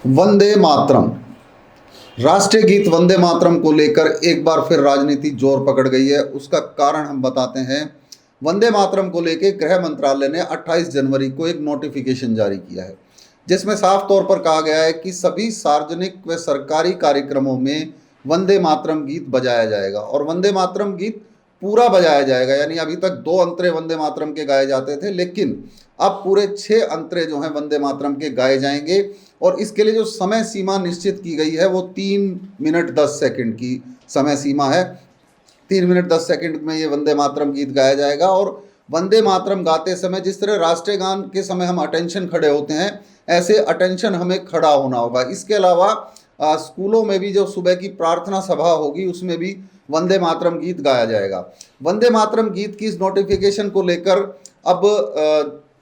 वंदे मातरम। राष्ट्रीय गीत वंदे मातरम को लेकर एक बार फिर राजनीति जोर पकड़ गई है। उसका कारण हम बताते हैं। वंदे मातरम को लेकर गृह मंत्रालय ने 28 जनवरी को एक नोटिफिकेशन जारी किया है, जिसमें साफ तौर पर कहा गया है कि सभी सार्वजनिक व सरकारी कार्यक्रमों में वंदे मातरम गीत बजाया जाएगा और वंदे मातरम गीत पूरा बजाया जाएगा। यानी अभी तक 2 अंतरे वंदे मातरम के गाए जाते थे, लेकिन अब पूरे 6 अंतरे जो हैं वंदे मातरम के गाए जाएंगे। और इसके लिए जो समय सीमा निश्चित की गई है वो 3 मिनट 10 सेकंड की समय सीमा है। 3 मिनट 10 सेकंड में ये वंदे मातरम गीत गाया जाएगा। और वंदे मातरम गाते समय जिस तरह राष्ट्रीय गान के समय हम अटेंशन खड़े होते हैं, ऐसे अटेंशन हमें खड़ा होना होगा। इसके अलावा स्कूलों में भी जो सुबह की प्रार्थना सभा होगी उसमें भी वंदे मातरम गीत गाया जाएगा। वंदे मातरम गीत की इस नोटिफिकेशन को लेकर अब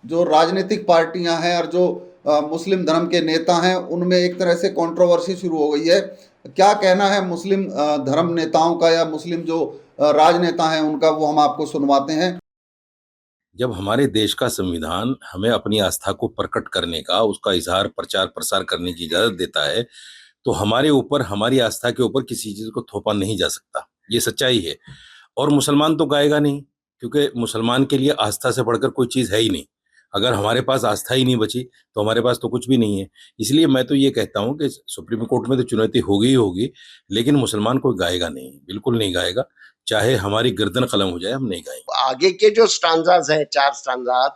जो राजनीतिक पार्टियां हैं और जो मुस्लिम धर्म के नेता हैं उनमें एक तरह से कंट्रोवर्सी शुरू हो गई है। क्या कहना है मुस्लिम धर्म नेताओं का या मुस्लिम जो राजनेता हैं उनका, वो हम आपको सुनवाते हैं। जब हमारे देश का संविधान हमें अपनी आस्था को प्रकट करने का, उसका इज़हार, प्रचार, प्रसार करने की इजाज़त देता है, तो हमारे ऊपर, हमारी आस्था के ऊपर किसी चीज़ को थोपा नहीं जा सकता। ये सच्चाई है। और मुसलमान तो गाएगा नहीं, क्योंकि मुसलमान के लिए आस्था से बढ़कर कोई चीज़ है ही नहीं। अगर हमारे पास आस्था ही नहीं बची, तो हमारे पास तो कुछ भी नहीं है। इसलिए मैं तो ये कहता हूँ कि सुप्रीम कोर्ट में तो चुनौती होगी ही होगी, लेकिन मुसलमान कोई गाएगा नहीं, बिल्कुल नहीं गाएगा। चाहे हमारी गर्दन कलम हो जाए, हम नहीं गाएंगे। आगे के जो स्टांजाज है, 4 स्टांजा,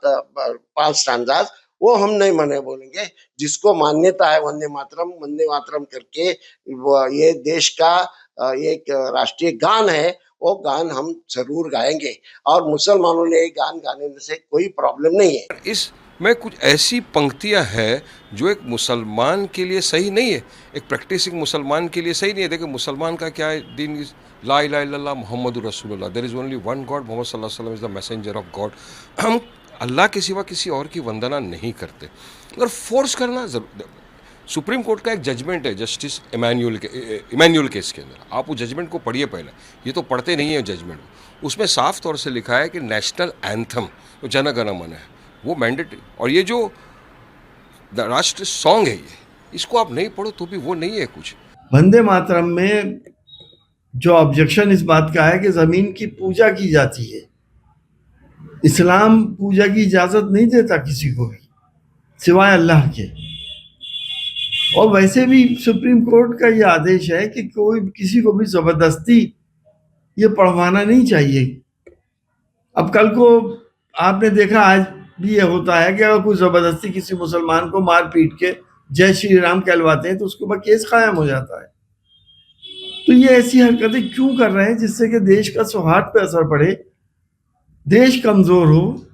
5 स्टांजाज, वो हम नहीं मने बोलेंगे। जिसको मान्यता है वंदे मातरम करके, ये देश का एक राष्ट्रीय गान है, वो गान हम जरूर गाएंगे और मुसलमानों ने ये गान गाने से कोई प्रॉब्लम नहीं है। इसमें कुछ ऐसी पंक्तियां हैं जो एक मुसलमान के लिए सही नहीं है, एक प्रैक्टिसिंग मुसलमान के लिए सही नहीं है। देखिए, मुसलमान का क्या है, दिन इज ला इलाहा इल्लल्लाह मुहम्मदुर रसूलुल्लाह, there is only one God, Muhammad सल्लल्लाहु अलैहि वसल्लम is the messenger of God. हम अल्लाह के सिवा किसी और की वंदना नहीं करते। अगर फोर्स करना सुप्रीम कोर्ट का एक जजमेंट है जस्टिस इमैनुअल केस के अंदर, आप उस जजमेंट को पढ़िए पहले। ये तो पढ़ते नहीं है जजमेंट, उसमें साफ तौर से लिखा है कि नेशनल एंथम जो जन गण मन है वो मैंडेटरी, और ये जो राष्ट्र सॉन्ग है ये, इसको आप नहीं पढ़ो तो भी वो नहीं है कुछ। वंदे मातरम में जो ऑब्जेक्शन इस बात का है कि ज़मीन की पूजा की जाती है। इस्लाम पूजा की इजाज़त नहीं देता किसी को भी सिवाय अल्लाह के। और वैसे भी सुप्रीम कोर्ट का ये आदेश है कि कोई किसी को भी ज़बरदस्ती ये पढ़वाना नहीं चाहिए। अब कल को आपने देखा, आज भी ये होता है कि अगर कोई ज़बरदस्ती किसी मुसलमान को मार पीट के जय श्री राम कहलवाते हैं तो उसके ऊपर केस कायम हो जाता है। तो ये ऐसी हरकतें क्यों कर रहे हैं जिससे कि देश का सौहार्द पे असर पड़े, देश कमज़ोर हो।